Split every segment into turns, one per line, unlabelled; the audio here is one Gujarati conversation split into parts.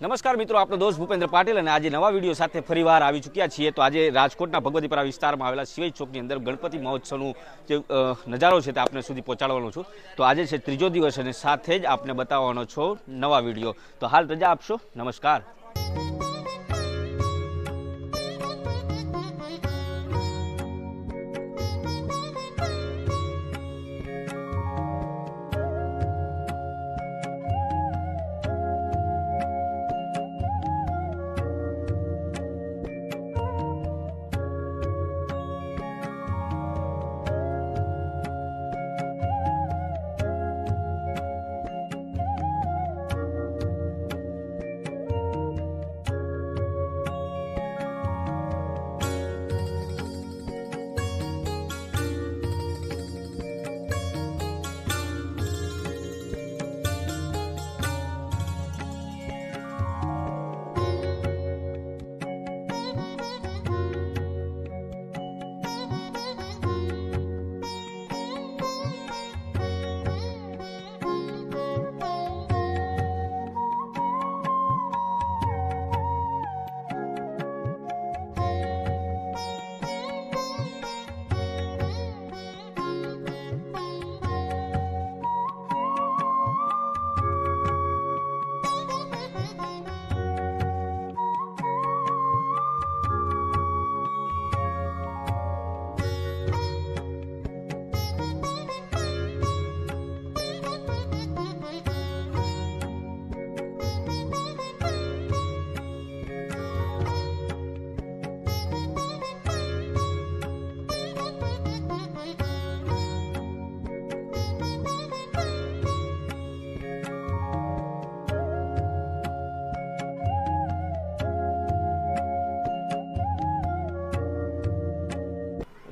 નમસ્કાર મિત્રો, આપણો દોસ્ત ભૂપેન્દ્ર પાટીલ અને આજે નવા વિડીયો સાથે ફરીવાર આવી ચૂક્યા છીએ। તો આજે રાજકોટના ભગવતીપરા વિસ્તારમાં આવેલા શિવાજી ચોકની અંદર ગણપતિ મહોત્સવનું જે નજારો છે તે આપને સુધી પહોંચાડવાનો છું। તો આજે છે ત્રીજો દિવસ અને સાથે જ આપને બતાવવાનો છો નવા વિડીયો। તો હાલ રજા આપશો, નમસ્કાર।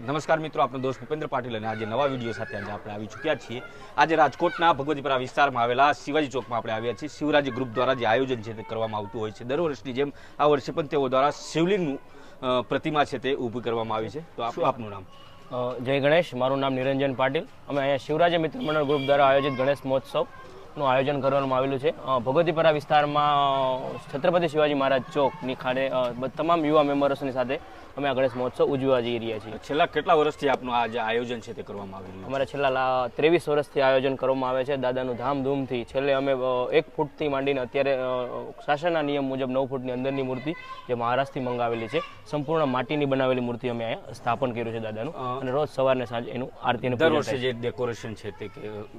નમસ્કાર મિત્રો, આપણો દોસ્ત ભૂપેન્દ્ર પાટીલ અને આજે નવા વિડીયો સાથે આજે આપણે આવી ચૂક્યા છીએ। આજે રાજકોટના ભગવતીપરા વિસ્તારમાં આવેલા શિવાજી ચોકમાં આપણે આવ્યા છીએ। શિવરાજી ગ્રુપ દ્વારા જે આયોજન છે તે કરવામાં આવતું હોય છે। દર વર્ષની જેમ આ વર્ષે પણ તેઓ દ્વારા શિવલિંગનું પ્રતિમા છે તે ઊભી કરવામાં આવી છે। તો શું આપનું નામ?
જય ગણેશ, મારું નામ નિરંજન પાટીલ। અમે અહીંયા શિવરાજી મિત્ર મંડળ ગ્રુપ દ્વારા આયોજિત ગણેશ મહોત્સવનું આયોજન કરવામાં આવેલું છે। ભગવતીપરા વિસ્તારમાં છત્રપતિ શિવાજી મહારાજ ચોકની ખાતે તમામ યુવા મેમ્બર્સની સાથે અમે આ ગણેશ મહોત્સવ ઉજવવા જઈ રહ્યા છીએ।
છેલ્લા કેટલા વર્ષથી આપનું આ જે આયોજન છે તે કરવામાં આવી રહ્યું છે?
અમારે છેલ્લા 23 વર્ષથી આયોજન કરવામાં આવે છે દાદાનું ધામધૂમથી। છેલ્લે અમે 1 ફૂટથી માંડીને અત્યારે શાસનના નિયમ મુજબ 9 ફૂટની અંદરની મૂર્તિ જે મહારાષ્ટ્રથી મંગાવેલી છે, સંપૂર્ણ માટીની બનાવેલી મૂર્તિ અમે અહીંયા સ્થાપન કર્યું છે દાદાનું, અને રોજ સવારને સાંજે એનું આરતીનું
દર વર્ષે જે ડેકોરેશન છે તે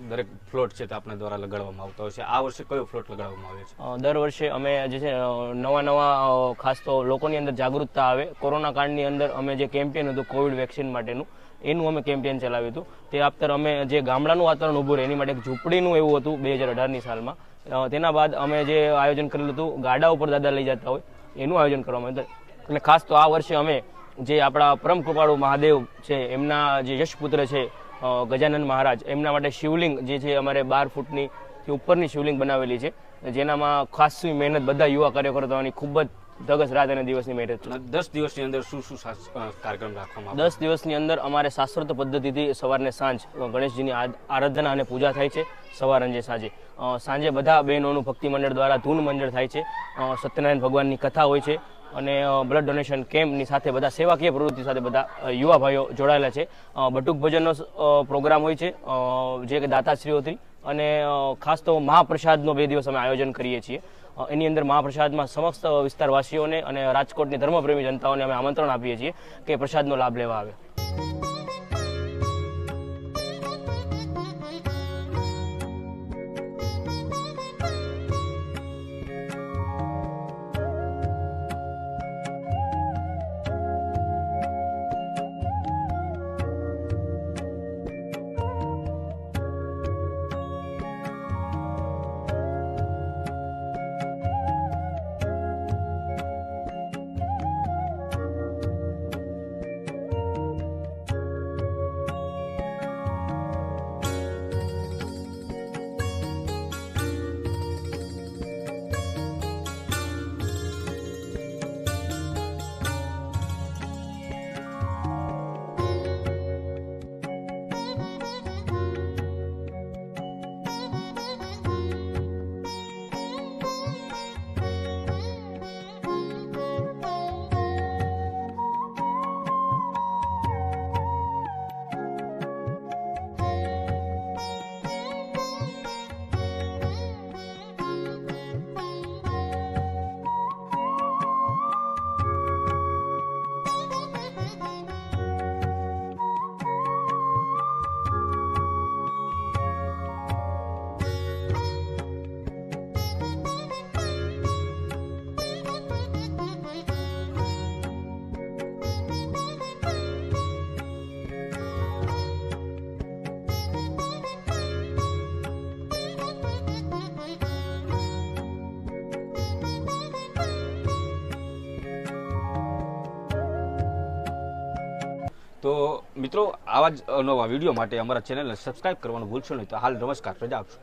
દરેક ફ્લોટ છે તે આપણા દ્વારા લગાડવામાં આવતા હોય છે। આ વર્ષે કયો ફ્લોટ લગાડવામાં આવે છે?
દર વર્ષે અમે જે છે નવા ખાસ તો લોકોની અંદર જાગૃતતા આવે। કોરોના કાળની અંદર અમે જે કેમ્પેન હતું કોવિડ વેક્સિન માટેનું, એનું અમે કેમ્પેન ચલાવ્યું હતું। તે આપતર અમે જે ગામડાનું વાતાવરણ ઊભું રહે એની માટે એક ઝૂંપડીનું એવું હતું 2018ની સાલમાં। તેના બાદ અમે જે આયોજન કરેલું હતું ગાડા ઉપર દાદા લઈ જતા હોય એનું આયોજન કરવામાં આવ્યું હતું। અને ખાસ તો આ વર્ષે અમે જે આપણા પરમ કૃપાળુ મહાદેવ છે એમના જે યશપુત્ર છે ગજાનંદ મહારાજ, એમના માટે શિવલિંગ જે છે અમારે 12 ફૂટની ઉપરની શિવલિંગ બનાવેલી છે, જેનામાં ખાસ મહેનત બધા યુવા કાર્યકર્તાઓની ખૂબ જ ધગસ રાત અને દિવસની મહેનત।
10 દિવસની અંદર શું કાર્યક્રમ રાખવામાં આવે?
10 દિવસની અંદર અમારે શાસ્ત્રોક્ત પદ્ધતિથી સવારને સાંજ ગણેશજીની આરાધના અને પૂજા થાય છે। સવાર અને સાંજે સાંજે બધા બહેનોનું ભક્તિ મંડળ દ્વારા ધૂન મંડળ થાય છે। સત્યનારાયણ ભગવાનની કથા હોય છે અને બ્લડ ડોનેશન કેમ્પની સાથે બધા સેવાકીય પ્રવૃત્તિ સાથે બધા યુવા ભાઈઓ જોડાયેલા છે। બટુક ભજનનો પ્રોગ્રામ હોય છે જે કે દાતાશ્રીઓથી, અને ખાસ તો મહાપ્રસાદનો 2 દિવસ અમે આયોજન કરીએ છીએ। એની અંદર મહાપ્રસાદમાં સમસ્ત વિસ્તારવાસીઓને અને રાજકોટની ધર્મપ્રેમી જનતાઓને અમે આમંત્રણ આપીએ છીએ કે પ્રસાદનો લાભ લેવા આવે।
તો મિત્રો આવા જ નવા વિડીયો માટે અમારા ચેનલને સબસ્ક્રાઇબ કરવાનું ભૂલશો નહીં. તો હાલ નમસ્કાર, રજા આપશો.